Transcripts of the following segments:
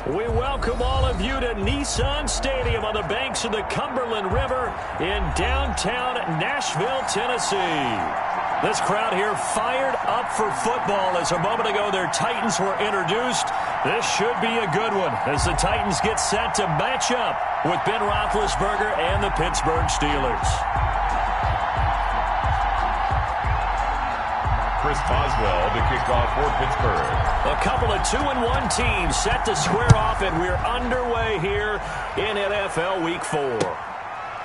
We welcome all of you to Nissan Stadium on the banks of the Cumberland River in downtown Nashville, Tennessee. This crowd here fired up for football as a moment ago their Titans were introduced. This should be a good one as the Titans get set to match up with Ben Roethlisberger and the Pittsburgh Steelers. Chris Boswell to kick off for Pittsburgh. A couple of 2-1 teams set to square off, and we're underway here in NFL Week 4.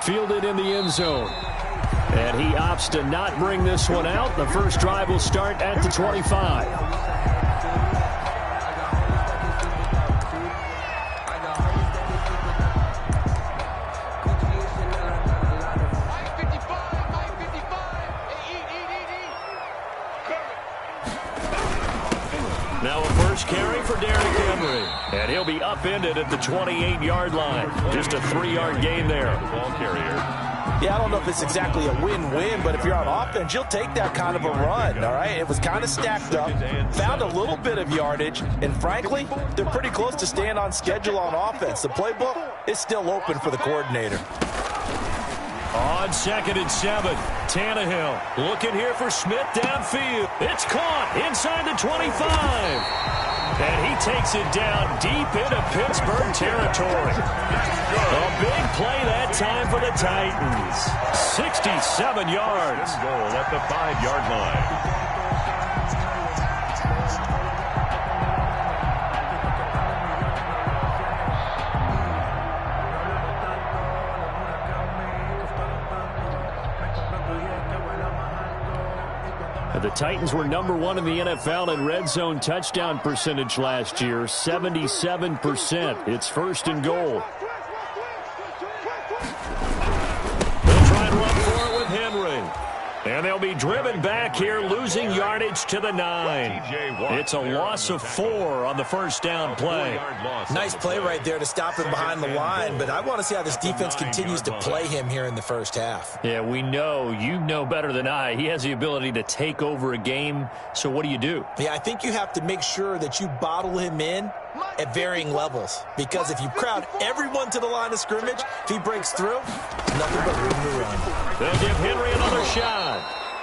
Fielded in the end zone. And he opts to not bring this one out. The first drive will start at the 25. Now a first carry for Derrick Henry. And he'll be upended at the 28-yard line. Just a 3-yard gain there. Ball carrier. Yeah, I don't know if it's exactly a win-win, but if you're on offense, you'll take that kind of a run, all right? It was kind of stacked up, found a little bit of yardage, and frankly, they're pretty close to staying on schedule on offense. The playbook is still open for the coordinator. On 2nd and 7, Tannehill looking here for Smith downfield. It's caught inside the 25. And he takes it down deep into Pittsburgh territory. A big play that time for the Titans. 67 yards. Goal at the 5-yard line. The Titans were number 1 in the NFL in red zone touchdown percentage last year, 77%. It's 1st and goal. They'll try and run for it with Henry. And they'll be driven back here, losing yardage to the 9. It's a loss of 4 on the first down play. Nice play right there to stop him behind the line, but I want to see how this defense continues to play him here in the first half. Yeah, we know. You know better than I. He has the ability to take over a game, so what do? Yeah, I think you have to make sure that you bottle him in at varying levels, because if you crowd everyone to the line of scrimmage, if he breaks through, nothing but room to run. They'll give Henry another shot.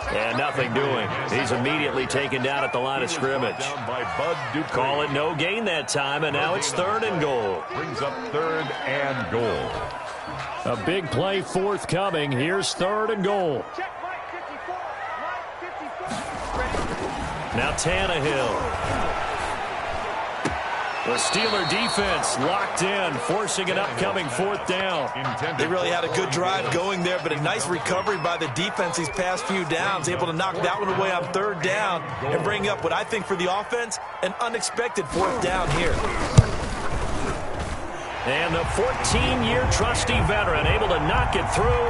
And nothing doing. He's immediately taken down at the line of scrimmage. Call it no gain that time, and now it's 3rd and goal. Brings up 3rd and goal. A big play forthcoming. Here's 3rd and goal. Now Tannehill. The Steeler defense locked in, forcing an upcoming 4th down. They really had a good drive going there, but a nice recovery by the defense these past few downs, able to knock that one away on 3rd down and bring up what I think for the offense, an unexpected 4th down here. And the 14-year trusty veteran able to knock it through.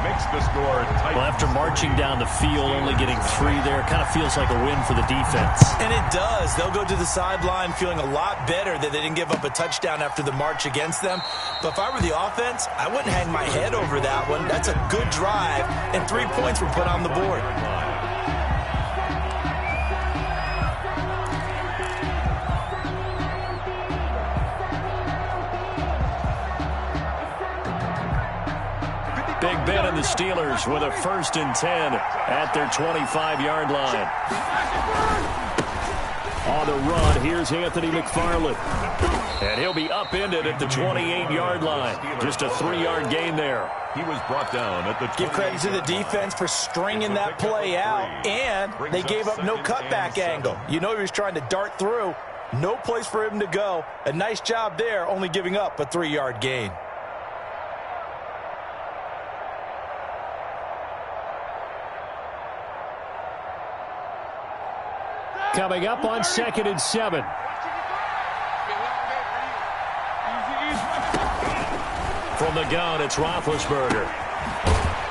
Makes the score tight. Well, after marching down the field, only getting 3 there, kind of feels like a win for the defense. And it does. They'll go to the sideline feeling a lot better that they didn't give up a touchdown after the march against them. But if I were the offense, I wouldn't hang my head over that one. That's a good drive, and 3 points were put on the board. Big Ben and the Steelers with a 1st and 10 at their 25-yard line. On the run, here's Anthony McFarland. And he'll be upended at the 28-yard line. Just a 3-yard gain there. He was brought down at the 28. Give credit to the defense for stringing that play out, and they gave up no cutback angle. You know he was trying to dart through. No place for him to go. A nice job there, only giving up a 3-yard gain. Coming up on 2nd and 7. From the gun, it's Roethlisberger.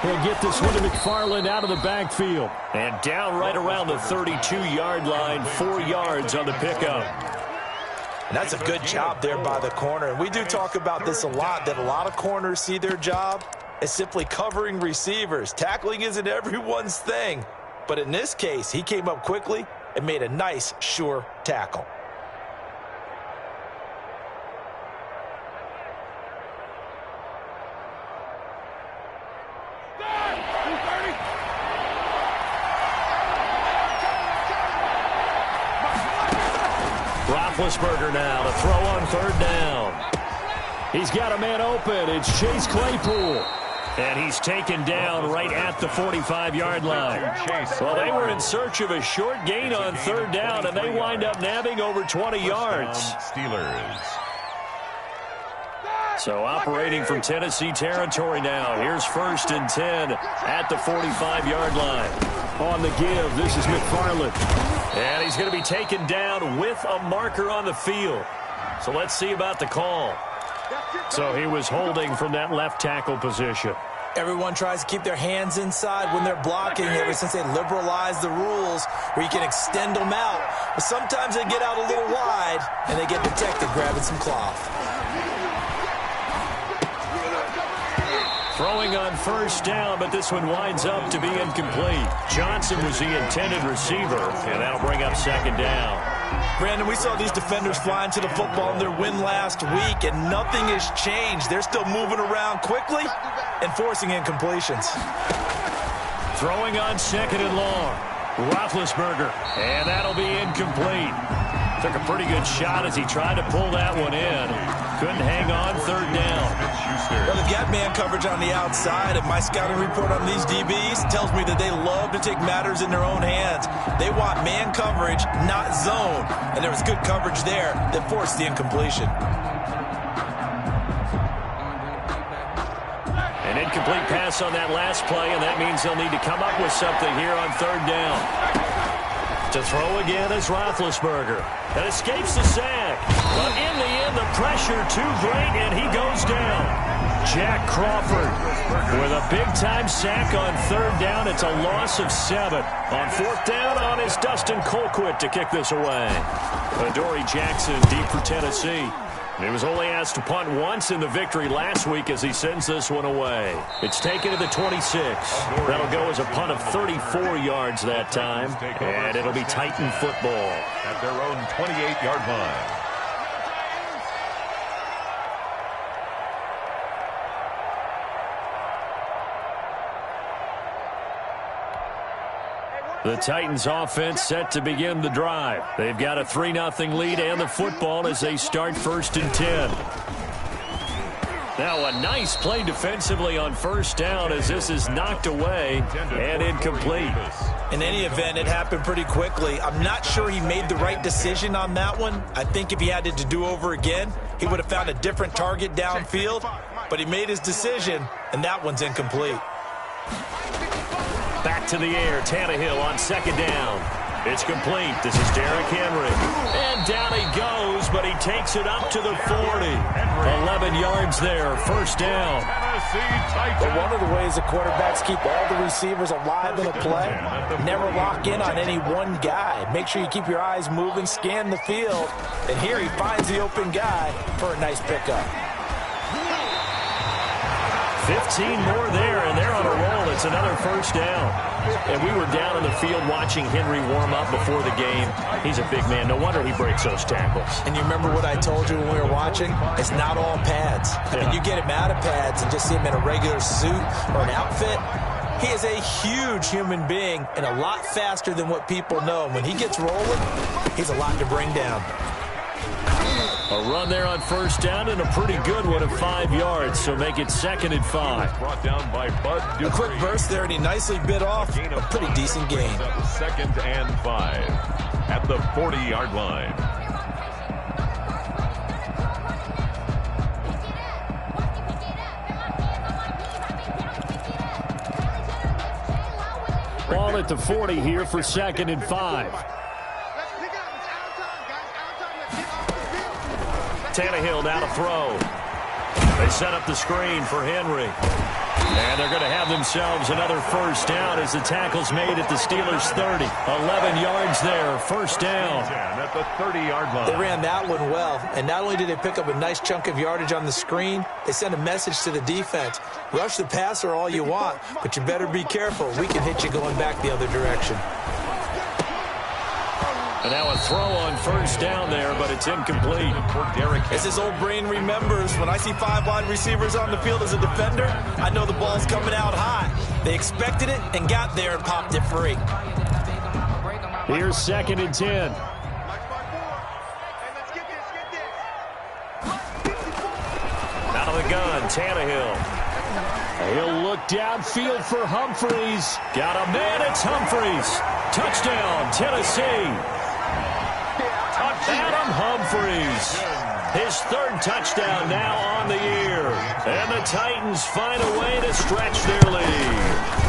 He'll get this one to McFarland out of the backfield. And down right around the 32-yard line, 4 yards on the pickup. And that's a good job there by the corner. And we do talk about this a lot, that a lot of corners see their job as simply covering receivers. Tackling isn't everyone's thing. But in this case, he came up quickly and made a nice, sure tackle. Roethlisberger now to throw on third down. He's got a man open. It's Chase Claypool. And he's taken down right at the 45-yard line. Well, they were in search of a short gain on third down, and they wind up nabbing over 20 yards. Steelers. So operating from Tennessee territory now. Here's 1st and 10 at the 45-yard line. On the give, this is McFarland. And he's going to be taken down with a marker on the field. So let's see about the call. So he was holding from that left tackle position. Everyone tries to keep their hands inside when they're blocking ever since they liberalized the rules where you can extend them out. But sometimes they get out a little wide and they get detected grabbing some cloth. Throwing on first down, but this one winds up to be incomplete. Johnson was the intended receiver, and that'll bring up 2nd down. Brandon, we saw these defenders flying to the football in their win last week, and nothing has changed. They're still moving around quickly and forcing incompletions. Throwing on 2nd and long. Roethlisberger, and that'll be incomplete. Took a pretty good shot as he tried to pull that one in. Couldn't hang on 3rd down. Well, they've got man coverage on the outside, and my scouting report on these DBs tells me that they love to take matters in their own hands. They want man coverage, not zone, and there was good coverage there that forced the incompletion. An incomplete pass on that last play, and that means they'll need to come up with something here on 3rd down. To throw again is Roethlisberger. And escapes the sack. But in the end, the pressure too great, and he goes down. Jack Crawford with a big-time sack on 3rd down. It's a loss of 7. On 4th down, on is Dustin Colquitt to kick this away. Adoree Jackson deep for Tennessee. He was only asked to punt once in the victory last week as he sends this one away. It's taken to the 26. That'll go as a punt of 34 yards that time. And it'll be Titan football. At their own 28-yard line. The Titans offense set to begin the drive. They've got a 3-0 lead and the football as they start 1st and 10. Now a nice play defensively on 1st down as this is knocked away and incomplete. In any event, it happened pretty quickly. I'm not sure he made the right decision on that one. I think if he had it to do over again, he would have found a different target downfield. But he made his decision, and that one's incomplete. Back to the air, Tannehill on 2nd down. It's complete. This is Derrick Henry. And down he goes, but he takes it up to the 40. 11 yards there, 1st down. But one of the ways the quarterbacks keep all the receivers alive in a play, never lock in on any one guy. Make sure you keep your eyes moving, scan the field. And here he finds the open guy for a nice pickup. 15 more there, and they're on a roll. It's another 1st down. And we were down in the field watching Henry warm up before the game. He's a big man. No wonder he breaks those tackles. And you remember what I told you when we were watching? It's not all pads. I mean, you get him out of pads and just see him in a regular suit or an outfit. He is a huge human being and a lot faster than what people know. And when he gets rolling, he's a lot to bring down. A run there on 1st down and a pretty good one of 5 yards, so make it 2nd and 5. Brought down by Bud Dupree. A quick burst there, and he nicely bit off a pretty decent gain. 2nd and 5 at the 40-yard line. Ball at the 40 here for 2nd and 5. Tannehill now to throw. They set up the screen for Henry. And they're going to have themselves another 1st down as the tackle's made at the Steelers' 30. 11 yards there, 1st down. At the 30-yard line. They ran that one well, and not only did they pick up a nice chunk of yardage on the screen, they sent a message to the defense. Rush the passer all you want, but you better be careful. We can hit you going back the other direction. And now a throw on 1st down there, but it's incomplete. As his old brain remembers, when I see 5 wide receivers on the field as a defender, I know the ball's coming out high. They expected it and got there and popped it free. Here's 2nd and 10. gun, Tannehill. He'll look downfield for Humphreys. Got a man, it's Humphreys. Touchdown, Tennessee. Adam Humphreys. His third touchdown now on the year. And the Titans find a way to stretch their lead.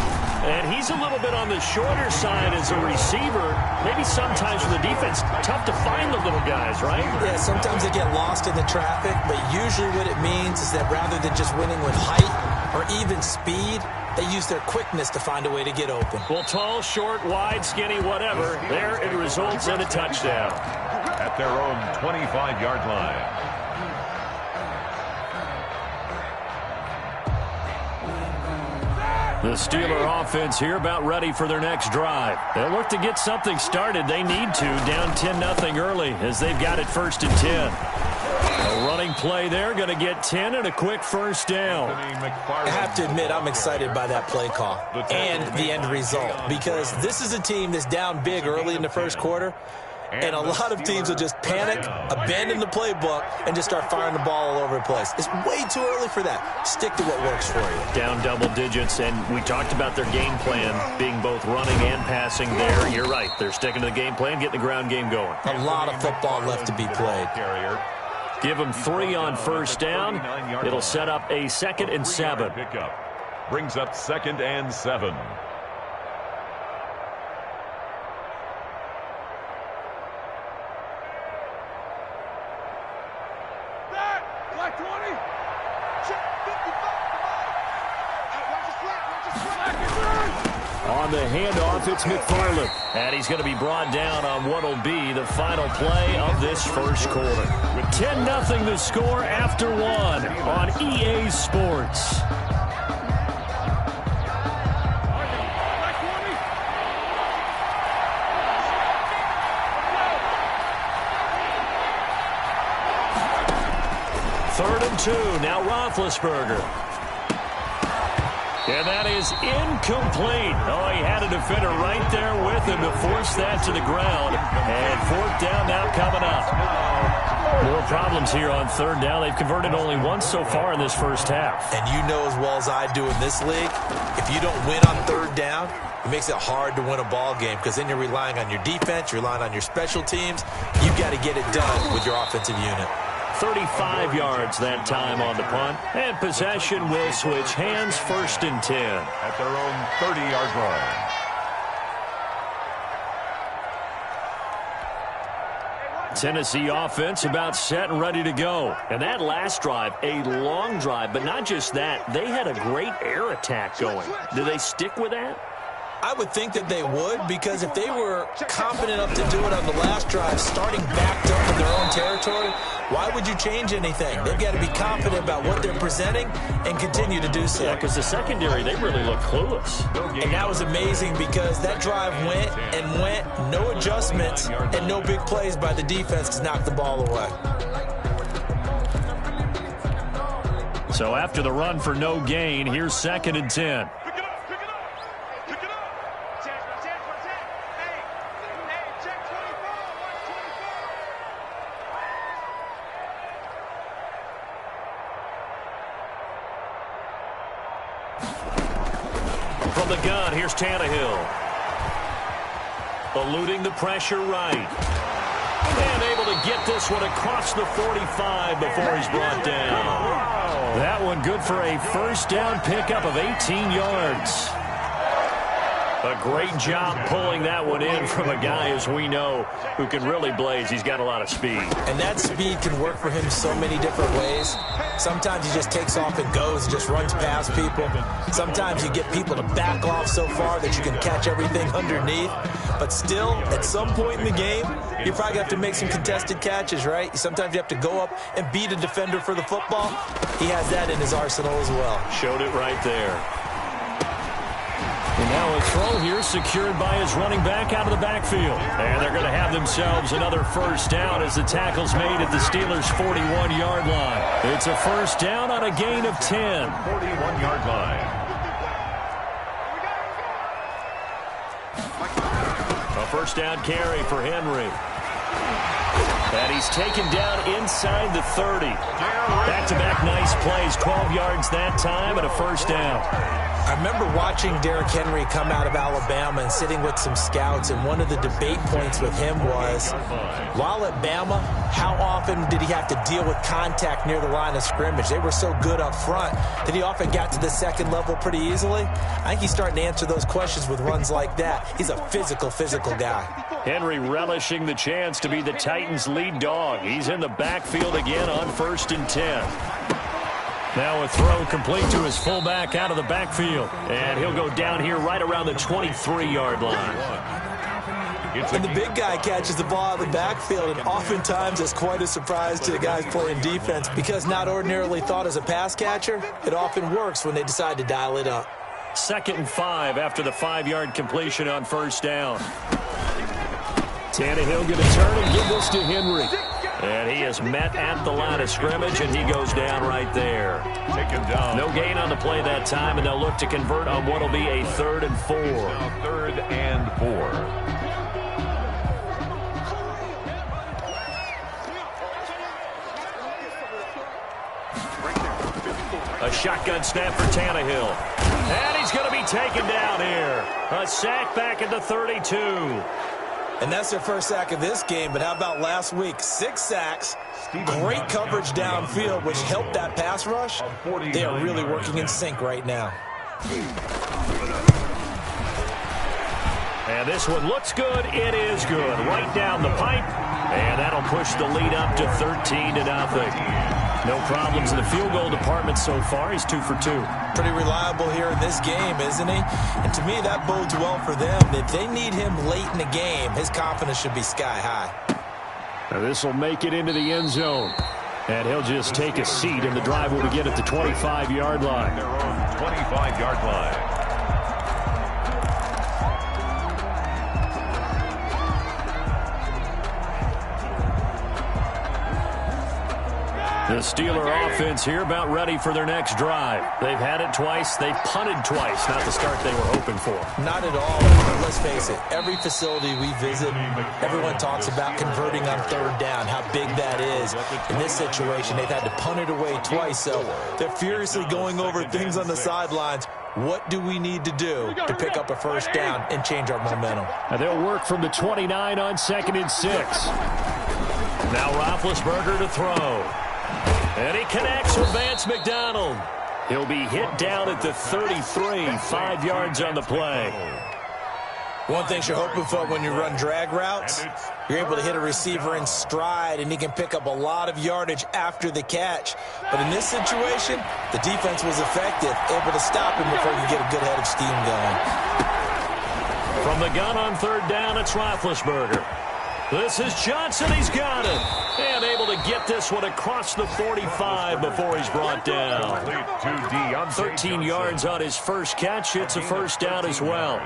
And he's a little bit on the shorter side as a receiver. Maybe sometimes for the defense, tough to find the little guys, right? Yeah, sometimes they get lost in the traffic, but usually what it means is that rather than just winning with height or even speed, they use their quickness to find a way to get open. Well, tall, short, wide, skinny, whatever, there it results in a touchdown. At their own 25-yard line. The Steeler offense here about ready for their next drive. They'll look to get something started. They need to, down 10-0 early as they've got it 1st and 10. A running play there, going to get 10 and a quick first down. I have to admit, I'm excited by that play call and the end result because this is a team that's down big early in the first quarter. And a lot of teams will just panic, abandon the playbook, and just start firing the ball all over the place. It's way too early for that. Stick to what works for you. Down double digits, and we talked about their game plan being both running and passing there. You're right. They're sticking to the game plan, getting the ground game going. A lot of football left to be played. Give them 3 on first down. It'll set up a 2nd and 7. Brings up 2nd and 7. On the handoff, it's McFarland. And he's going to be brought down on what will be the final play of this first quarter. 10-0 the score after 1 on EA Sports. Third and 2, now Roethlisberger. And that is incomplete. Oh, he had a defender right there with him to force that to the ground. And 4th down now coming up. More problems here on 3rd down. They've converted only once so far in this first half. And you know as well as I do in this league, if you don't win on 3rd down, it makes it hard to win a ball game because then you're relying on your defense, you're relying on your special teams. You've got to get it done with your offensive unit. 35 yards that time on the punt. And possession will switch hands, 1st and 10. At their own 30-yard line. Tennessee offense about set and ready to go. And that last drive, a long drive, but not just that. They had a great air attack going. Do they stick with that? I would think that they would because if they were confident enough to do it on the last drive, starting backed up in their own territory, why would you change anything? They've got to be confident about what they're presenting and continue to do so. Yeah, because the secondary, they really look clueless. And that was amazing because that drive went and went, no adjustments, and no big plays by the defense to knock the ball away. So after the run for no gain, here's 2nd and 10. From the gun, here's Tannehill. Eluding the pressure right. And able to get this one across the 45 before he's brought down. That one good for a 1st down pickup of 18 yards. A great job pulling that one in from a guy, as we know, who can really blaze. He's got a lot of speed. And that speed can work for him so many different ways. Sometimes he just takes off and goes and just runs past people. Sometimes you get people to back off so far that you can catch everything underneath. But still, at some point in the game, you probably have to make some contested catches, right? Sometimes you have to go up and beat a defender for the football. He has that in his arsenal as well. Showed it right there. And now a throw here secured by his running back out of the backfield. And they're going to have themselves another 1st down as the tackle's made at the Steelers' 41-yard line. It's a 1st down on a gain of 10. 41-yard line. A 1st down carry for Henry. And he's taken down inside the 30. Back-to-back nice plays, 12 yards that time and a first down. I remember watching Derrick Henry come out of Alabama and sitting with some scouts, and one of the debate points with him was, while at Bama, how often did he have to deal with contact near the line of scrimmage? They were so good up front that he often got to the second level pretty easily. I think he's starting to answer those questions with runs like that. He's a physical guy. Henry relishing the chance to be the Titans' lead dog. He's in the backfield again on 1st and 10. Now a throw complete to his fullback out of the backfield. And he'll go down here right around the 23-yard line. And the big guy catches the ball out of the backfield, and oftentimes it's quite a surprise to the guys playing defense because not ordinarily thought as a pass catcher, it often works when they decide to dial it up. 2nd and 5 after the 5-yard completion on 1st down. Tannehill going to turn and give this to Henry. And he is met at the line of scrimmage, and he goes down right there. Taken down. No gain on the play that time, and they'll look to convert on what will be a 3rd and 4. Now 3rd and 4. A shotgun snap for Tannehill. And he's going to be taken down here. A sack back at the 32. And that's their first sack of this game, but how about last week? 6 sacks, great coverage downfield, which helped that pass rush. They are really working in sync right now. And this one looks good. It is good. Right down the pipe. And that'll push the lead up to 13-0. No problems in the field goal department so far. He's 2 for 2. Pretty reliable here in this game, isn't he? And to me, that bodes well for them. If they need him late in the game, his confidence should be sky high. Now this will make it into the end zone. And he'll just take a seat, and the drive will begin at the 25-yard line. Their own 25-yard line. The Steeler offense here about ready for their next drive. They've had it twice. They've punted twice. Not the start they were hoping for. Not at all. Let's face it. Every facility we visit, everyone talks about converting on 3rd down, how big that is. In this situation, they've had to punt it away twice, so they're furiously going over things on the sidelines. What do we need to do to pick up a 1st down and change our momentum? And they'll work from the 29 on 2nd and 6. Now Roethlisberger to throw. And he connects with Vance McDonald. He'll be hit down at the 33, 5 yards on the play. One thing you're hoping for when you run drag routes, you're able to hit a receiver in stride, and he can pick up a lot of yardage after the catch. But in this situation, the defense was effective, able to stop him before he could get a good head of steam going. From the gun on 3rd down, it's Roethlisberger. This is Johnson. He's got it. And able to get this one across the 45 before he's brought down. 13 yards on his first catch. It's a 1st down as well.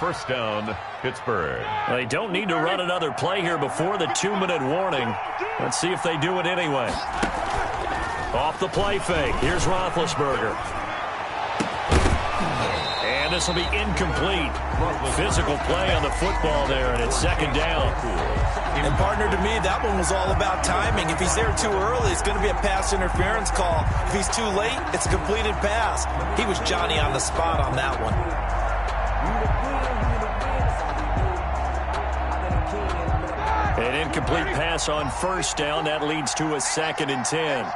1st down, Pittsburgh. They don't need to run another play here before the 2-minute warning. Let's see if they do it anyway. Off the play fake. Here's Roethlisberger. And this will be incomplete. Physical play on the football there, and it's 2nd down. And, partner, to me, that one was all about timing. If he's there too early, it's going to be a pass interference call. If he's too late, it's a completed pass. He was Johnny on the spot on that one. An incomplete pass on 1st down. That leads to a 2nd and 10.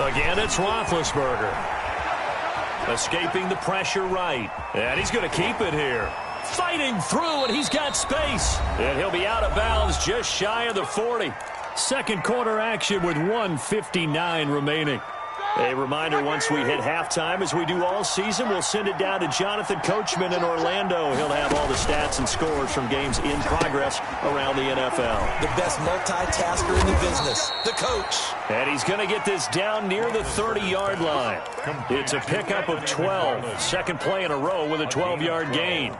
Again, it's Roethlisberger. Escaping the pressure right. And he's going to keep it here. Fighting through, and he's got space. And he'll be out of bounds just shy of the 40. 2nd quarter action with 1:59 remaining. A reminder, once we hit halftime, as we do all season, we'll send it down to Jonathan Coachman in Orlando. He'll have all the stats and scores from games in progress around the NFL. The best multitasker in the business, the coach. And he's going to get this down near the 30-yard line. It's a pickup of 12. 2nd play in a row with a 12-yard gain.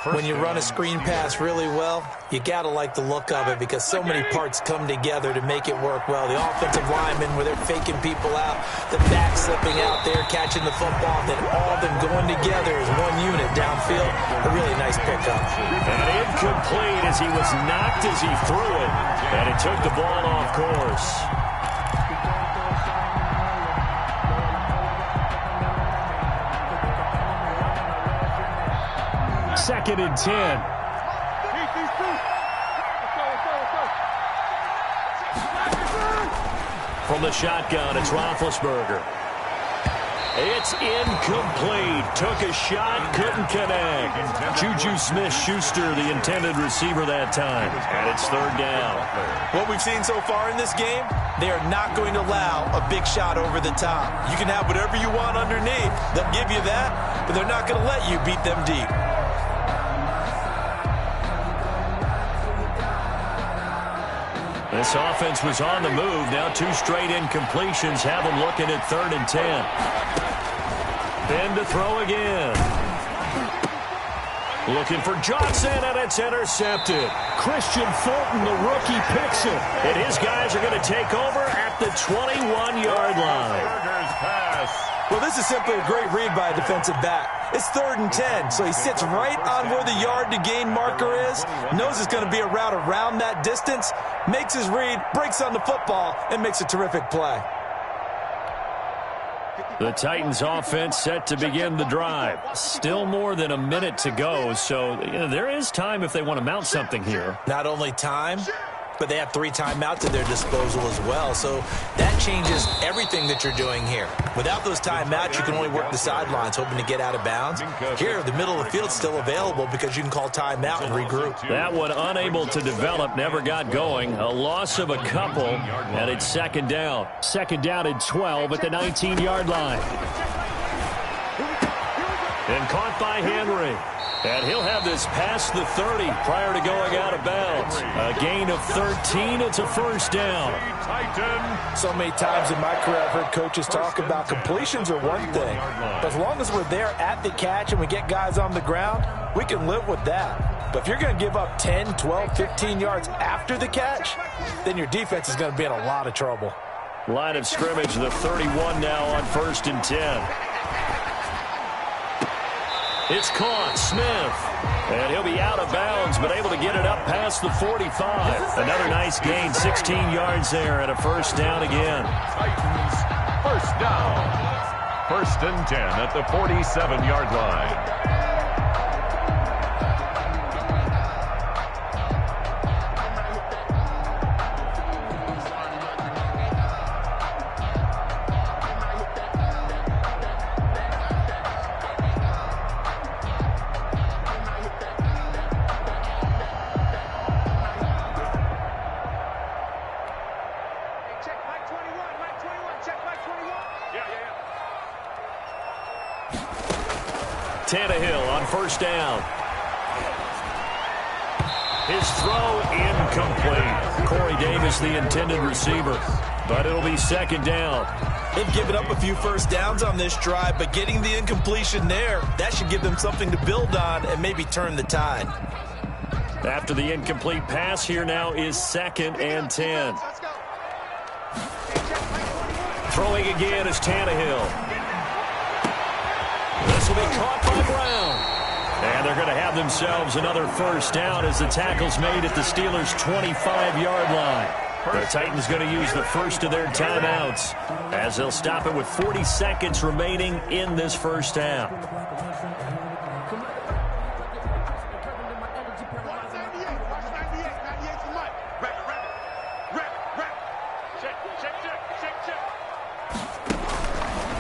When you run a screen pass really well, you got to like the look of it because so many parts come together to make it work well. The offensive linemen, where they're faking people out, the back slipping out there, catching the football, then all of them going together as one unit downfield. A really nice pickup. And incomplete as he was knocked as he threw it, and it took the ball off course. Second and 10. From the shotgun, it's Roethlisberger. It's incomplete. Took a shot, couldn't connect. Juju Smith-Schuster, the intended receiver that time. And it's third down. What we've seen so far in this game, they are not going to allow a big shot over the top. You can have whatever you want underneath. They'll give you that, but they're not going to let you beat them deep. This offense was on the move. Now two straight incompletions have them looking at 3rd and 10. Then to throw again. Looking for Johnson, and it's intercepted. Christian Fulton, the rookie, picks it. And his guys are going to take over at the 21-yard line. Well, this is simply a great read by a defensive back. It's 3rd and 10, so he sits right on where the yard-to-gain marker is, knows it's going to be a route around that distance, makes his read, breaks on the football, and makes a terrific play. The Titans offense set to begin the drive. Still more than a minute to go, so there is time if they want to mount something here. Not only time, but they have 3 timeouts at their disposal as well, so that changes everything that you're doing here. Without those timeouts, you can only work the sidelines, hoping to get out of bounds. Here, the middle of the field's still available because you can call timeout and regroup. That one unable to develop, never got going. A loss of a couple, and it's second down. Second down and 12 at the 19-yard line. And caught by Henry. And he'll have this past the 30 prior to going out of bounds. A gain of 13. It's a first down. So many times in my career I've heard coaches talk about completions are one thing. But as long as we're there at the catch and we get guys on the ground, we can live with that. But if you're going to give up 10, 12, 15 yards after the catch, then your defense is going to be in a lot of trouble. Line of scrimmage, the 31 now on 1st and 10. It's caught, Smith, and he'll be out of bounds, but able to get it up past the 45. Another nice gain, 16 yards there, and a first down again. Titans, first down. 1st and 10 at the 47-yard line. Tannehill on first down. His throw incomplete. Corey Davis, the intended receiver, but it'll be second down. They've given up a few first downs on this drive, but getting the incompletion there, that should give them something to build on and maybe turn the tide. After the incomplete pass, here now is 2nd and 10. Throwing again is Tannehill. This will be caught by Brown. And they're going to have themselves another first down as the tackle's made at the Steelers' 25-yard line. The Titans going to use the first of their timeouts as they'll stop it with 40 seconds remaining in this first half.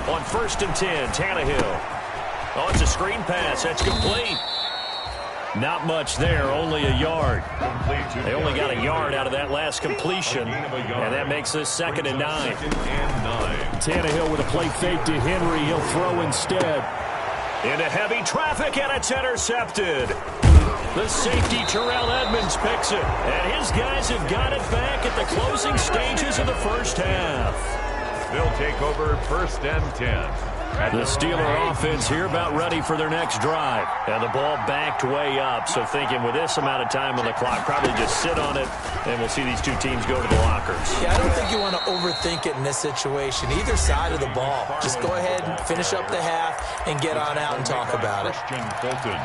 On 1st and 10, Tannehill. Oh, it's a screen pass. That's complete. Not much there, only a yard. They only got a yard out of that last completion, and that makes this 2nd and 9. Tannehill with a play fake to Henry. He'll throw instead. Into heavy traffic, and it's intercepted. The safety, Terrell Edmonds, picks it, and his guys have got it back at the closing stages of the first half. They'll take over 1st and 10. The Steeler offense here about ready for their next drive. And the ball backed way up, so thinking with this amount of time on the clock, probably just sit on it, and we'll see these two teams go to the lockers. Yeah, I don't think you want to overthink it in this situation. Either side of the ball. Just go ahead and finish up the half and get on out and talk about it. Christian Fulton.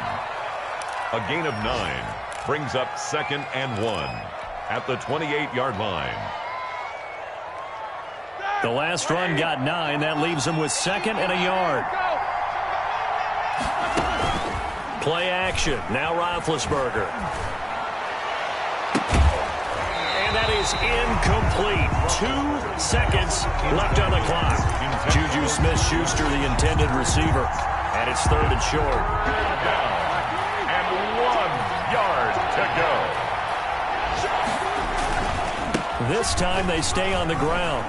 A gain of 9 brings up 2nd and 1 at the 28-yard line. The last run got 9. That leaves them with 2nd and a yard. Play action. Now Roethlisberger. And that is incomplete. 2 seconds left on the clock. Juju Smith-Schuster, the intended receiver. And it's 3rd and short. And 1 yard to go. This time they stay on the ground.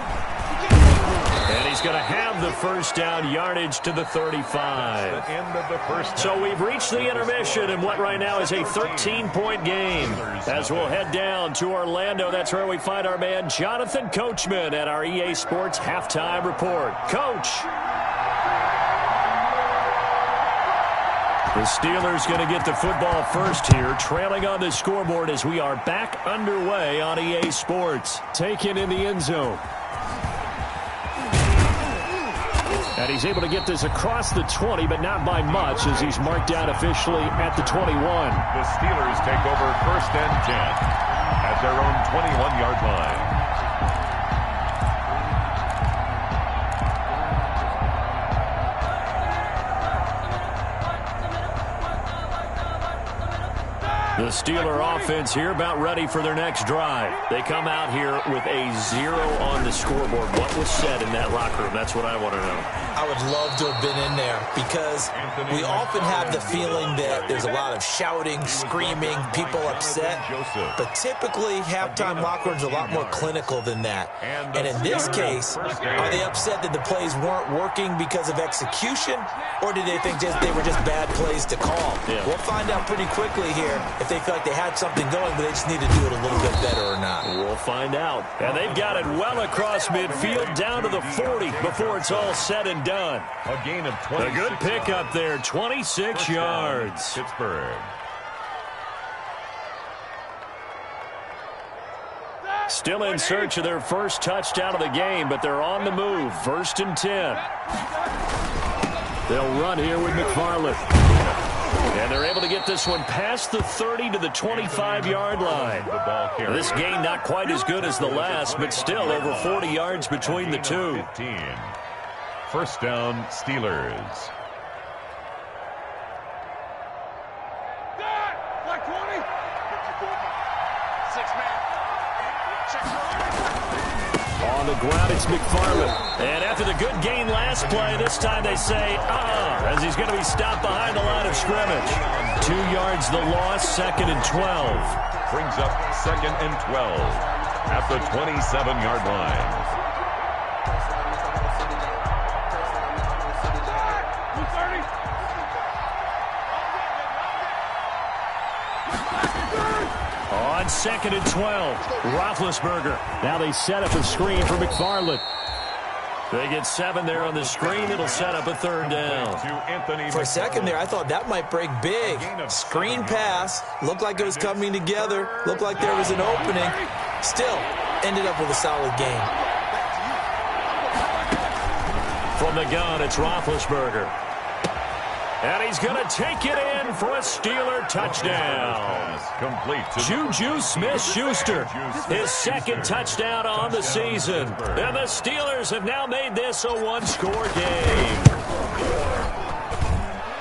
And he's going to have the first down, yardage to the 35. The end of the first. So we've reached the intermission in what right now is a 13-point game. As we'll head down to Orlando, that's where we find our man Jonathan Coachman at our EA Sports Halftime Report. Coach. The Steelers going to get the football first here, trailing on the scoreboard as we are back underway on EA Sports. Taken in the end zone. And he's able to get this across the 20, but not by much, as he's marked down officially at the 21. The Steelers take over 1st and 10 at their own 21-yard line. The Steeler offense here about ready for their next drive. They come out here with a 0 on the scoreboard. What was said in that locker room? That's what I want to know. I would love to have been in there because we often have the feeling that there's a lot of shouting, screaming, people upset. But typically, halftime locker rooms are a lot more clinical than that. And in this case, are they upset that the plays weren't working because of execution? Or did they think they were just bad plays to call? Yeah. We'll find out pretty quickly here if they feel like they had something going, but they just need to do it a little bit better or not. We'll find out. And they've got it well across midfield down to the 40 before it's all said and done. A gain of 26. A good pickup there, 26 yards. Pittsburgh. Still in search of their first touchdown of the game, but they're on the move. 1st and 10. They'll run here with McFarland. And they're able to get this one past the 30 to the 25-yard line. This game not quite as good as the last, but still over 40 yards between the two. 15. 1st down, Steelers. On the ground, it's McFarland. And after the good gain last play, this time they say, as he's going to be stopped behind the line of scrimmage. 2 yards the loss, 2nd and 12. Brings up 2nd and 12 at the 27-yard line. On 2nd and 12, Roethlisberger. Now they set up a screen for McFarland. They get 7 there on the screen. It'll set up a 3rd down. For a second there, I thought that might break big. Screen pass. Looked like it was coming together. Looked like there was an opening. Still, ended up with a solid game. From the gun, it's Roethlisberger. And he's going to take it in for a Steeler touchdown. Complete. Juju Smith-Schuster, his 2nd touchdown on the season. And the Steelers have now made this a 1-score game.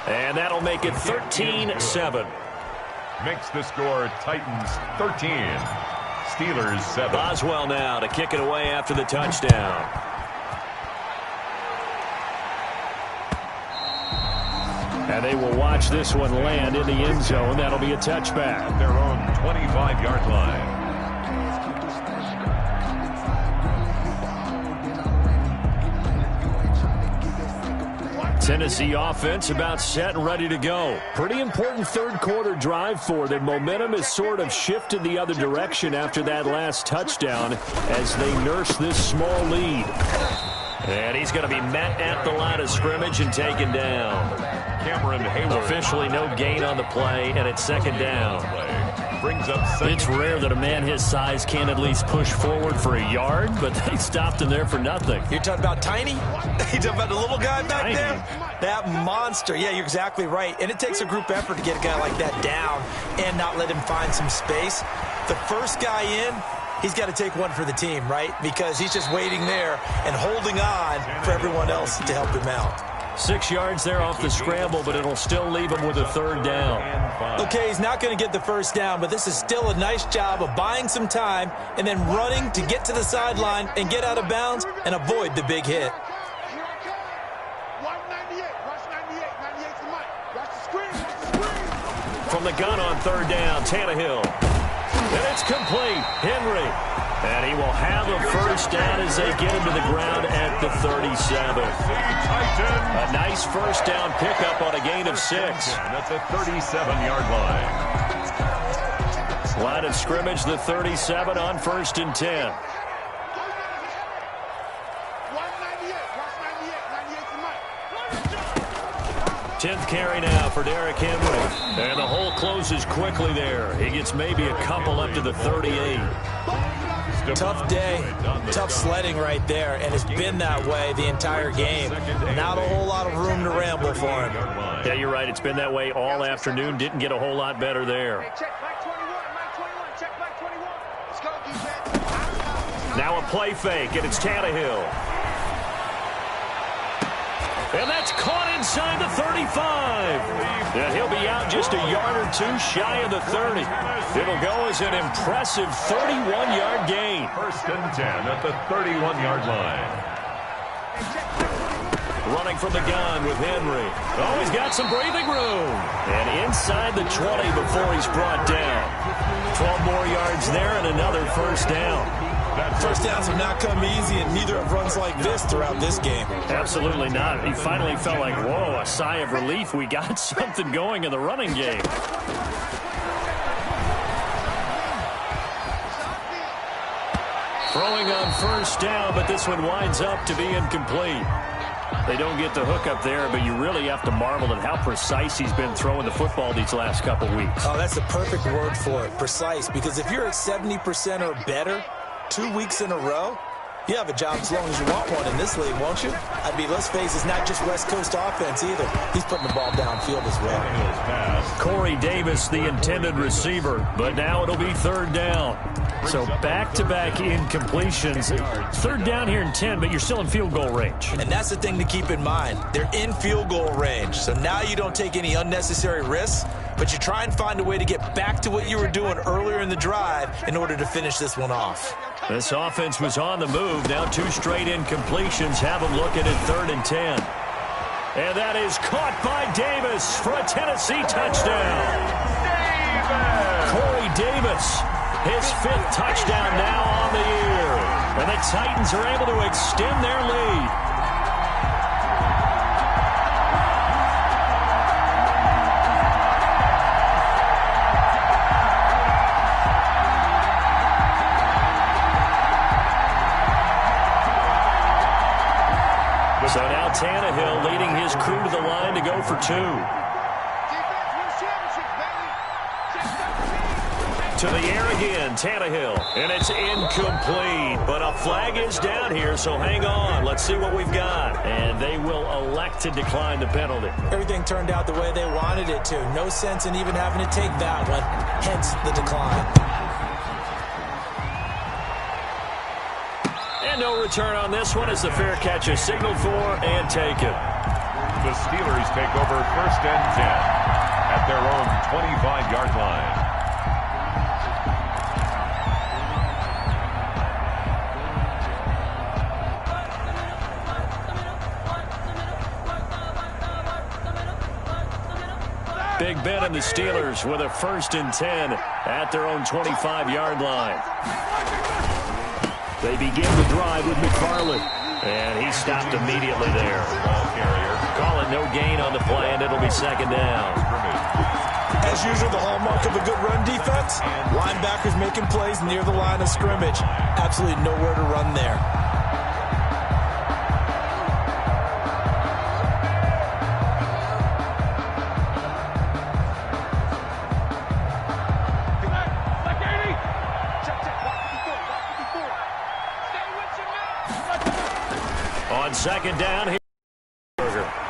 And that'll make it 13-7. Makes the score Titans 13. Steelers 7. Boswell now to kick it away after the touchdown. And they will watch this one land in the end zone. That'll be a touchback. Their own 25-yard line. Tennessee offense about set and ready to go. Pretty important 3rd quarter drive for them. Momentum has sort of shifted the other direction after that last touchdown as they nurse this small lead. And he's going to be met at the line of scrimmage and taken down. Officially no gain on the play, and it's second down. It's rare that a man his size can at least push forward for a yard, but they stopped him there for nothing. You're talking about Tiny? You're talking about the little guy back there? That monster. Yeah, you're exactly right. And it takes a group effort to get a guy like that down and not let him find some space. The first guy in, he's got to take one for the team, right? Because he's just waiting there and holding on for everyone else to help him out. 6 yards there off the scramble, but it'll still leave him with a third down. Okay, he's not going to get the first down, but this is still a nice job of buying some time and then running to get to the sideline and get out of bounds and avoid the big hit. From the gun on third down, Tannehill. And it's complete. Henry. And he will have a first down as they get him to the ground at the 37. A nice first down pickup on a gain of 6. At the 37-yard line. Line of scrimmage, the 37 on 1st and 10. 10th carry now for Derrick Henry. And the hole closes quickly there. He gets maybe a couple up to the 38. Tough day, tough sledding right there, and it's been that way the entire game. Not a whole lot of room to ramble for him. Yeah, you're right. It's been that way all afternoon. Didn't get a whole lot better there. Now a play fake, and it's Tannehill. And that's caught inside the 35. And he'll be out just a yard or two shy of the 30. It'll go as an impressive 31-yard gain. 1st and 10 at the 31-yard line. Running from the gun with Henry. Oh, he's got some breathing room. And inside the 20 before he's brought down. 12 more yards there and another first down. First downs have not come easy, and neither have runs like this throughout this game. Absolutely not. He finally felt like, whoa, a sigh of relief. We got something going in the running game. Throwing on first down, but this one winds up to be incomplete. They don't get the hook up there, but you really have to marvel at how precise he's been throwing the football these last couple weeks. Oh, that's the perfect word for it, precise, because if you're at 70% or better 2 weeks in a row, you have a job as long as you want one in this league, won't you? I mean, let's face it, it's not just West Coast offense either. He's putting the ball downfield as well. Corey Davis, the intended receiver, but now it'll be third down. So back-to-back incompletions. Third down here in 10, but you're still in field goal range. And that's the thing to keep in mind. They're in field goal range. So now you don't take any unnecessary risks, but you try and find a way to get back to what you were doing earlier in the drive in order to finish this one off. This offense was on the move. Now 2 straight incompletions have them looking at 3rd and 10. And that is caught by Davis for a Tennessee touchdown. Corey Davis, his 5th touchdown now on the year. And the Titans are able to extend their lead. So now Tannehill leading his crew to the line to go for 2. To the air again, Tannehill. And it's incomplete. But a flag is down here, so hang on. Let's see what we've got. And they will elect to decline the penalty. Everything turned out the way they wanted it to. No sense in even having to take that one. Hence the decline. And no return on this one as the fair catch is signaled for and taken. The Steelers take over 1st and 10 at their own 25-yard line. Big Ben and the Steelers with a 1st and 10 at their own 25-yard line. They begin the drive with McFarland. And he stopped immediately there. Ball carrier. Call it no gain on the play, and it'll be second down. As usual, the hallmark of a good run defense, linebackers making plays near the line of scrimmage. Absolutely nowhere to run there. second down here.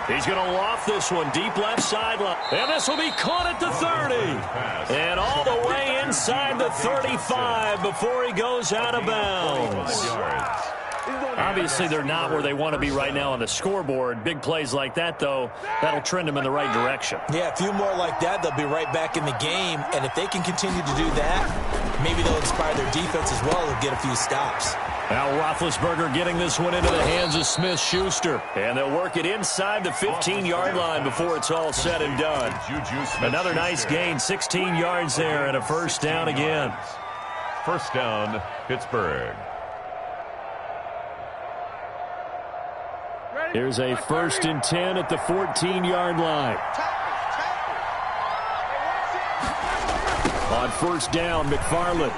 He's going to loft this one deep left sideline. And this will be caught at the 30. And all the way inside the 35 before he goes out of bounds. Obviously, they're not where they want to be right now on the scoreboard. Big plays like that, though, that'll trend them in the right direction. Yeah, a few more like that, they'll be right back in the game. And if they can continue to do that, maybe they'll inspire their defense as well and get a few stops. Now Roethlisberger getting this one into the hands of Smith-Schuster. And they'll work it inside the 15-yard line before it's all said and done. Another nice gain, 16 yards there and a first down again. First down, Pittsburgh. Here's a 1st and 10 at the 14-yard line. On first down, McFarland.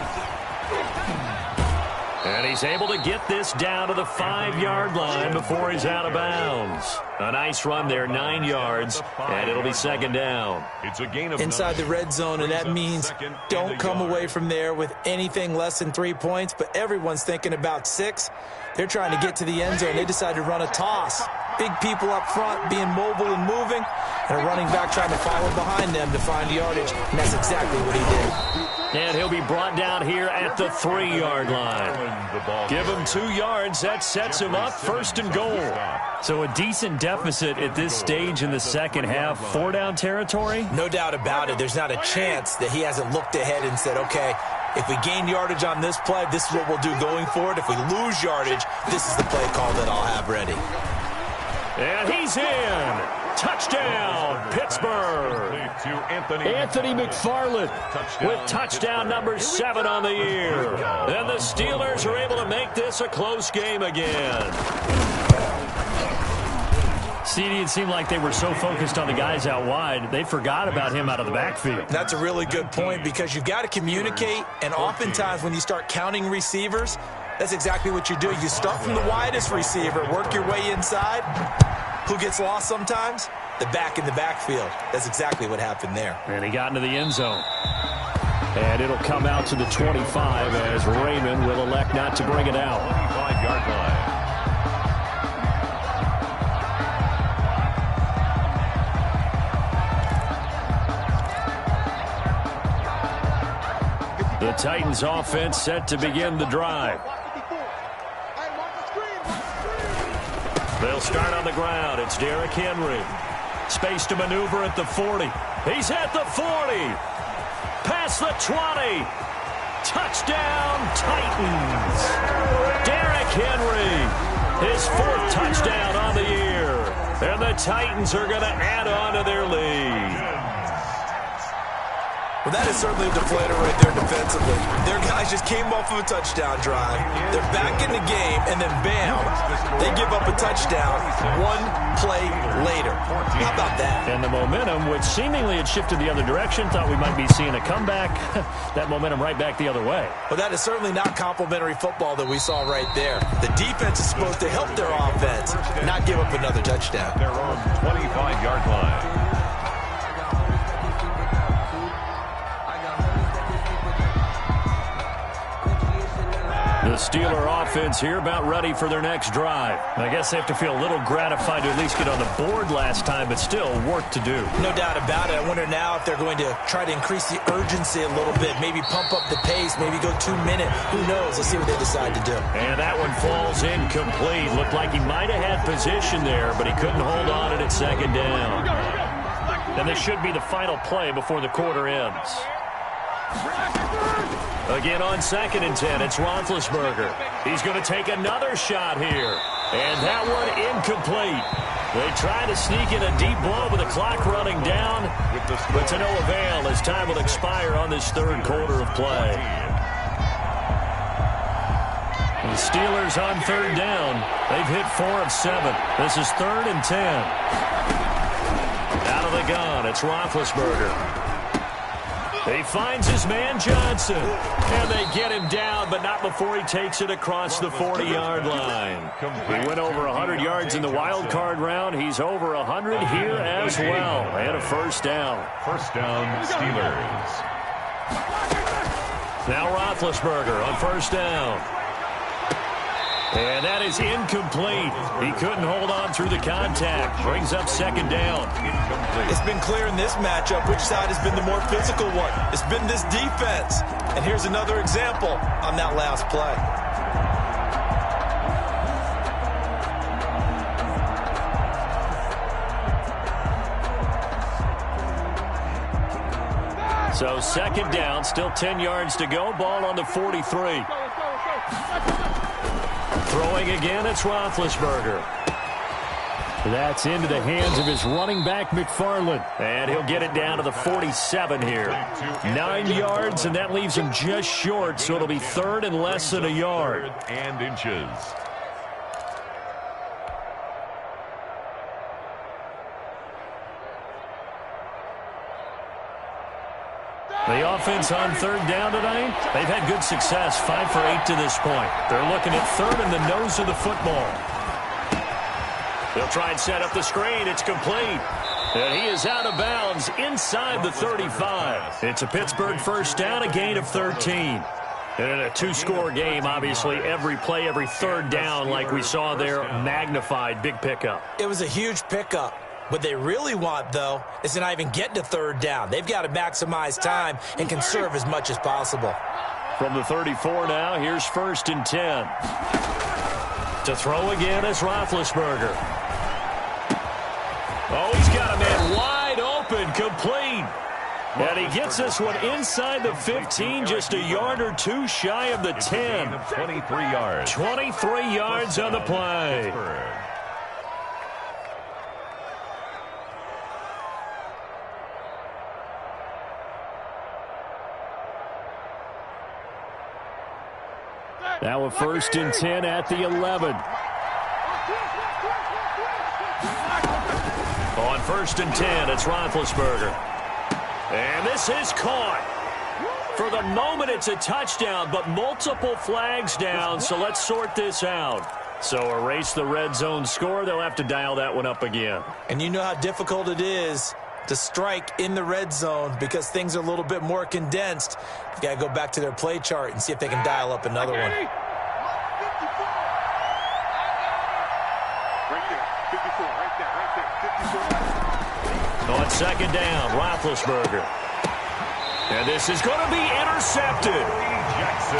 And he's able to get this down to the 5-yard line before he's out of bounds. A nice run there, 9 yards, and it'll be second down. It's a gain of inside the red zone, and that means don't come away from there with anything less than 3 points, but everyone's thinking about 6. They're trying to get to the end zone. They decide to run a toss. Big people up front being mobile and moving, and a running back trying to follow behind them to find yardage, and that's exactly what he did. And he'll be brought down here at the 3-yard line. Give him 2 yards. That sets him up 1st and goal. So a decent deficit at this stage in the second half. 4-down territory? No doubt about it. There's not a chance that he hasn't looked ahead and said, okay, if we gain yardage on this play, this is what we'll do going forward. If we lose yardage, this is the play call that I'll have ready. And he's in. Touchdown, Pittsburgh. Anthony McFarland with touchdown number 7 on the year. And the Steelers are able to make this a close game again. CD, it seemed like they were so focused on the guys out wide, they forgot about him out of the backfield. That's a really good point because you've got to communicate, and oftentimes when you start counting receivers, that's exactly what you do. You start from the widest receiver, work your way inside. Who gets lost sometimes? The back in the backfield. That's exactly what happened there. And he got into the end zone. And it'll come out to the 25 as Raymond will elect not to bring it out. 25-yard line. The Titans offense set to begin the drive. They'll start on the ground. It's Derrick Henry. Space to maneuver at the 40. He's at the 40. Past the 20. Touchdown, Titans. Derrick Henry. His 4th touchdown on the year. And the Titans are going to add on to their lead. Well, that is certainly a deflator right there defensively. Their guys just came off of a touchdown drive. They're back in the game, and then bam, they give up a touchdown 1 play later. How about that? And the momentum, which seemingly had shifted the other direction, thought we might be seeing a comeback. That momentum right back the other way. Well, that is certainly not complimentary football that we saw right there. The defense is supposed to help their offense, not give up another touchdown. They're on 25-yard line. The Steeler offense here about ready for their next drive. I guess they have to feel a little gratified to at least get on the board last time, but still work to do. No doubt about it. I wonder now if they're going to try to increase the urgency a little bit, maybe pump up the pace, maybe go 2 minute. Who knows? Let's see what they decide to do. And that one falls incomplete. Looked like he might have had position there, but he couldn't hold on at second down. And this should be the final play before the quarter ends. Again on 2nd and 10, it's Roethlisberger. He's going to take another shot here. And that one incomplete. They try to sneak in a deep blow with the clock running down, but to no avail as time will expire on this 3rd quarter of play. The Steelers on 3rd down. They've hit 4 of 7. This is 3rd and 10. Out of the gun, it's Roethlisberger. He finds his man Johnson, and they get him down, but not before he takes it across the 40-yard line. He went over 100 yards in the wild card round. He's over 100 here as well, and a first down. First down, Steelers. Now Roethlisberger on first down. And that is incomplete. He couldn't hold on through the contact. Brings up second down. It's been clear in this matchup which side has been the more physical one. It's been this defense. And here's another example on that last play. So second down, still 10 yards to go. Ball on the 43. Throwing again, it's Roethlisberger. That's into the hands of his running back, McFarland. And he'll get it down to the 47 here. 9 yards, and that leaves him just short, so it'll be third and less than a yard. And inches. The offense on third down tonight, they've had good success, 5 for 8 to this point. They're looking at third in the nose of the football. They'll try and set up the screen. It's complete. And he is out of bounds inside the 35. It's a Pittsburgh first down, a gain of 13. And in a two-score game, obviously, every play, every third down, like we saw there, magnified, big pickup. It was a huge pickup. What they really want, though, is to not even get to third down. They've got to maximize time and conserve as much as possible. From the 34 now, here's first and 10. To throw again is Roethlisberger. Oh, he's got a man wide open, complete. And he gets this one inside the 15, just a yard or two shy of the 10. 23 yards. 23 yards on the play. Now a first and 10 at the 11. On first and 10, it's Roethlisberger. And this is caught. For the moment, it's a touchdown, but multiple flags down, so let's sort this out. So erase the red zone score. They'll have to dial that one up again. And you know how difficult it is to strike in the red zone because things are a little bit more condensed. You've got to go back to their play chart and see if they can dial up another one. On second down, Roethlisberger. And this is going to be intercepted.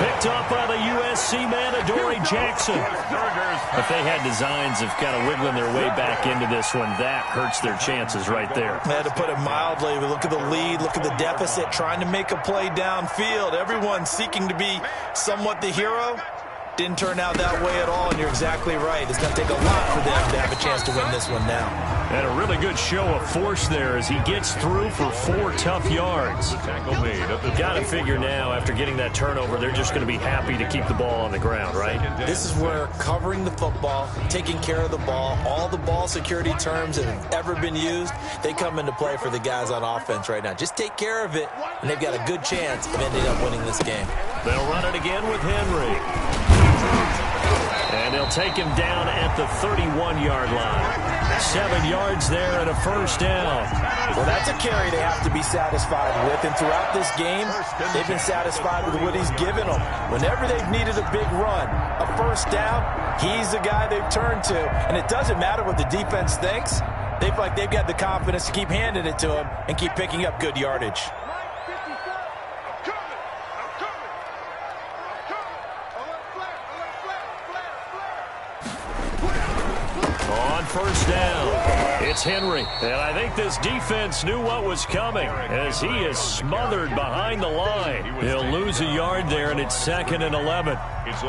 Picked up by the USC man, Adoree Jackson. If they had designs of kind of wiggling their way back into this one, that hurts their chances right there. I had to put it mildly. But look at the lead, look at the deficit, trying to make a play downfield. Everyone seeking to be somewhat the hero. Didn't turn out that way at all, and you're exactly right. It's going to take a lot for them to have a chance to win this one now. And a really good show of force there as he gets through for 4 tough yards. Got to figure now, after getting that turnover, they're just going to be happy to keep the ball on the ground, right? This is where covering the football, taking care of the ball, all the ball security terms that have ever been used, they come into play for the guys on offense right now. Just take care of it, and they've got a good chance of ending up winning this game. They'll run it again with Henry. And they'll take him down at the 31-yard line. 7 yards there and a first down. Well, that's a carry they have to be satisfied with. And throughout this game, they've been satisfied with what he's given them. Whenever they've needed a big run, a first down, he's the guy they've turned to. And it doesn't matter what the defense thinks. They feel like they've got the confidence to keep handing it to him and keep picking up good yardage. First down. It's Henry. And I think this defense knew what was coming as he is smothered behind the line. He'll lose a yard there, and it's 2nd and 11.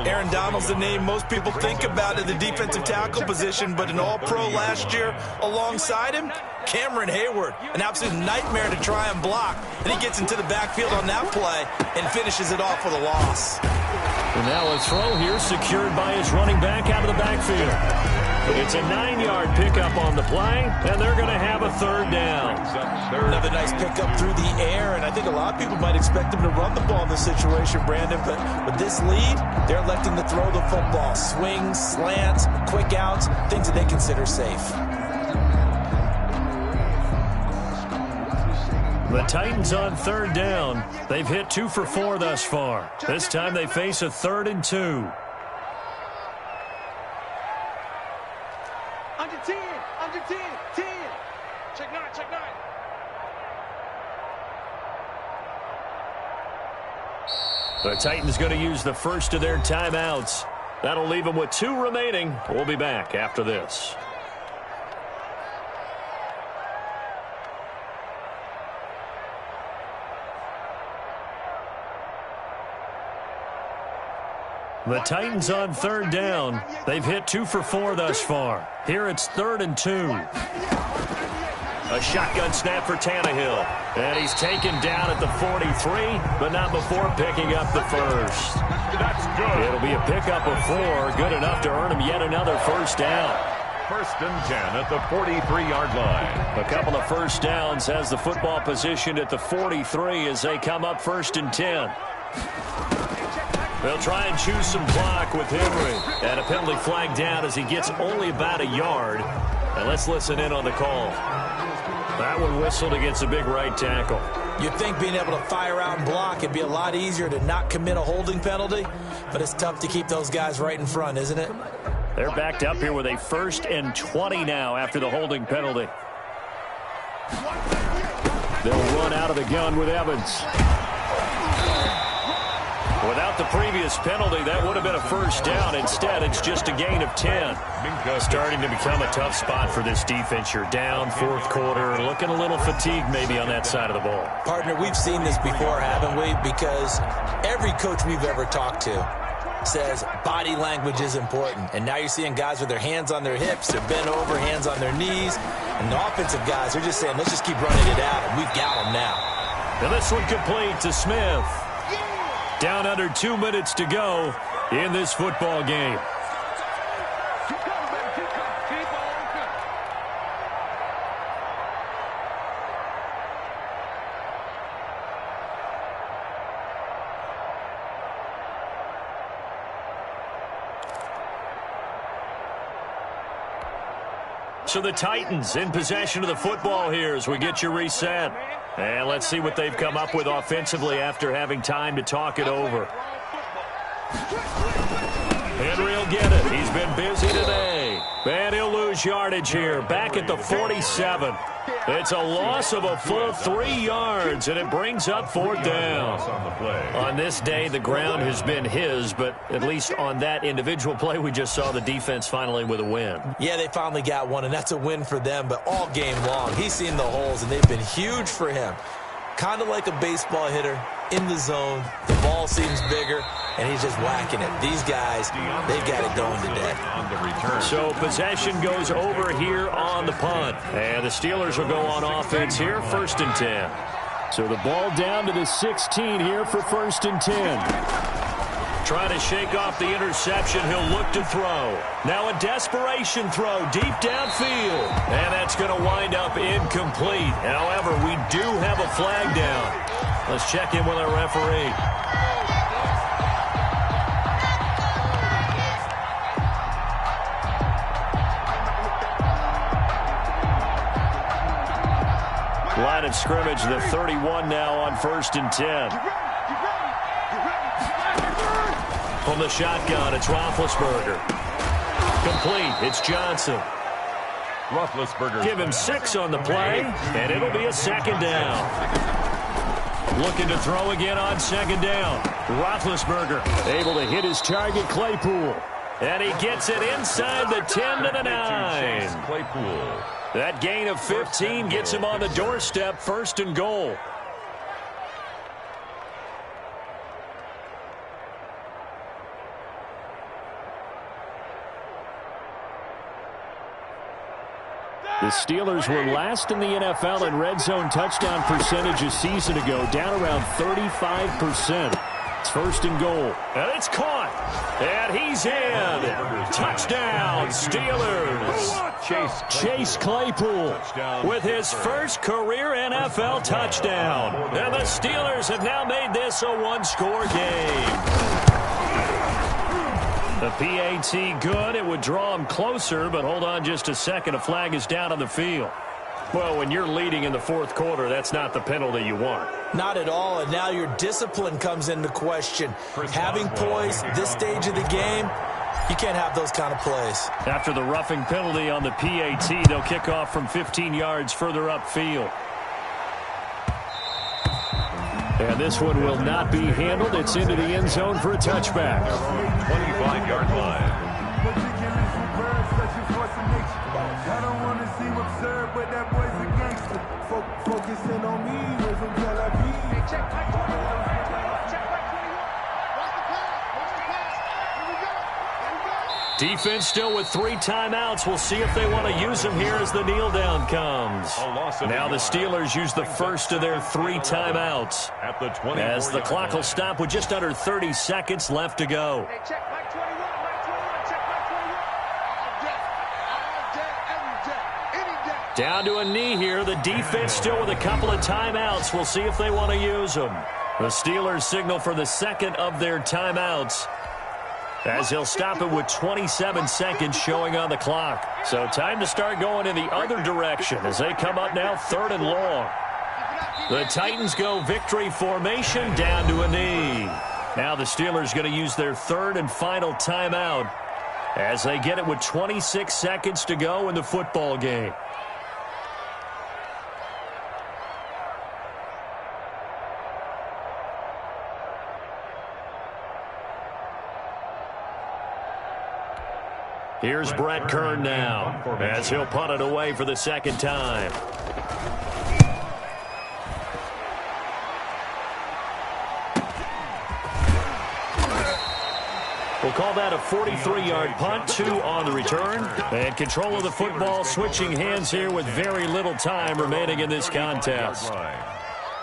Aaron Donald's the name most people think about at the defensive tackle position, but an all-pro last year alongside him, Cameron Hayward, an absolute nightmare to try and block. And he gets into the backfield on that play and finishes it off with a loss. And now a throw here secured by his running back out of the backfield. It's a 9-yard pickup on the play, and they're going to have a third down. Another nice pickup through the air, and I think a lot of people might expect them to run the ball in this situation, Brandon, but with this lead, they're electing to throw the football. Swings, slants, quick outs, things that they consider safe. The Titans on third down. They've hit 2 for 4 thus far. This time they face a 3rd and 2. The Titans going to use the first of their timeouts. That'll leave them with 2 remaining. We'll be back after this. The Titans on 3rd down. They've hit 2 for 4 thus far. Here it's 3rd and 2. A shotgun snap for Tannehill. And he's taken down at the 43, but not before picking up the first. That's good. It'll be a pickup of 4, good enough to earn him yet another first down. 1st and 10 at the 43-yard line. A couple of first downs has the football positioned at the 43 as they come up 1st and 10. They'll try and choose some clock with Henry. And a penalty flag down as he gets only about a yard. And let's listen in on the call. That one whistled against a big right tackle. You'd think being able to fire out and block it'd be a lot easier to not commit a holding penalty, but it's tough to keep those guys right in front, isn't it? They're backed up here with a 1st and 20 now after the holding penalty. They'll run out of the gun with Evans. Without the previous penalty, that would have been a first down. Instead, it's just a gain of 10. Starting to become a tough spot for this defense. You're down 4th quarter, looking a little fatigued maybe on that side of the ball. Partner, we've seen this before, haven't we? Because every coach we've ever talked to says body language is important. And now you're seeing guys with their hands on their hips, they're bent over, hands on their knees. And the offensive guys are just saying, let's just keep running it out, and we've got them now. And this one complete to Smith. Down under 2 minutes to go in this football game. So the Titans in possession of the football here as we get you reset. And let's see what they've come up with offensively after having time to talk it over. Henry will get it. He's been busy today. And he'll lose yardage here. Back at the 47. It's a loss of a full 3 yards, and it brings up 4th down. On this day, the ground has been his, but at least on that individual play, we just saw the defense finally with a win. Yeah, they finally got one, and that's a win for them, but all game long, he's seen the holes, and they've been huge for him. Kind of like a baseball hitter in the zone. The ball seems bigger, and he's just whacking it. These guys, they've got it going today. So possession goes over here on the punt. And the Steelers will go on offense here, 1st and 10. So the ball down to the 16 here for 1st and 10. Trying to shake off the interception. He'll look to throw. Now a desperation throw deep downfield. And that's going to wind up incomplete. However, we do have a flag down. Let's check in with our referee. Line of scrimmage, the 31 now on 1st and 10. From the shotgun, it's Roethlisberger. Complete, it's Johnson. Roethlisberger. Give him 6 on the play, and it'll be a 2nd down. Looking to throw again on 2nd down. Roethlisberger able to hit his target, Claypool. And he gets it inside the 10 to the 9. Claypool. That gain of 15 gets him on the doorstep, 1st and goal. The Steelers were last in the NFL in red zone touchdown percentage a season ago, down around 35%. It's 1st and goal. And it's caught. And he's in. Touchdown, Steelers. Chase Claypool with his first career NFL touchdown. And the Steelers have now made this a one-score game. The PAT good. It would draw him closer, but hold on just a second. A flag is down on the field. Well, when you're leading in the 4th quarter, that's not the penalty you want. Not at all, and now your discipline comes into question. Having poise this stage of the game, you can't have those kind of plays. After the roughing penalty on the PAT, they'll kick off from 15 yards further upfield. And this one will not be handled. It's into the end zone for a touchback. 25-yard line. I don't want to seem absurd, but that boy's a gangster. Focusing on me, was in Tel Aviv. Check back 21. Check back 21. Watch the pass. Here we go. Defense still with 3 timeouts. We'll see if they want to use them here as the kneel down comes. Now the Steelers use the first of their 3 timeouts as the clock will stop with just under 30 seconds left to go. Hey, check back 21. Check back 21. Down to a knee here. The defense still with a couple of timeouts. We'll see if they want to use them. The Steelers signal for the second of their timeouts as he'll stop it with 27 seconds showing on the clock. So time to start going in the other direction as they come up now 3rd and long. The Titans go victory formation down to a knee. Now the Steelers going to use their 3rd and final timeout as they get it with 26 seconds to go in the football game. Here's Brett Kern now as he'll punt it away for the second time. We'll call that a 43-yard punt, 2 on the return. And control of the football switching hands here with very little time remaining in this contest.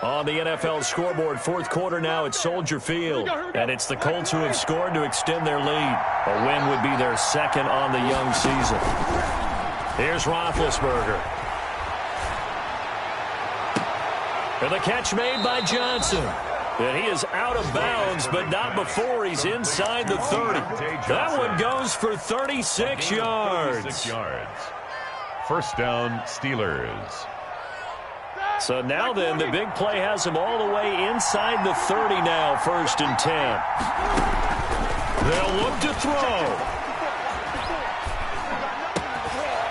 On the NFL scoreboard, 4th quarter now at Soldier Field. And it's the Colts who have scored to extend their lead. A win would be their second on the young season. Here's Roethlisberger. And the catch made by Johnson. And he is out of bounds, but not before he's inside the 30. That one goes for 36 yards. First down, Steelers. So now then, the big play has him all the way inside the 30 now, 1st and 10. They'll look to throw.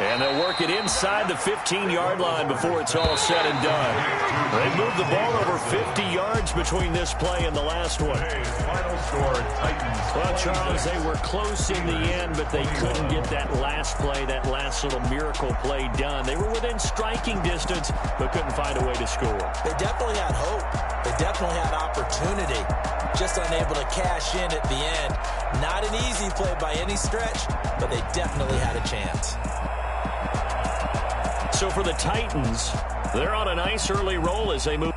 And they'll work it inside the 15-yard line before it's all said and done. They moved the ball over 50 yards between this play and the last one. Final score, Titans. Well, Charles, they were close in the end, but they couldn't get that last play, that last little miracle play done. They were within striking distance, but couldn't find a way to score. They definitely had hope. They definitely had opportunity. Just unable to cash in at the end. Not an easy play by any stretch, but they definitely had a chance. So for the Titans, they're on a nice early roll as they move.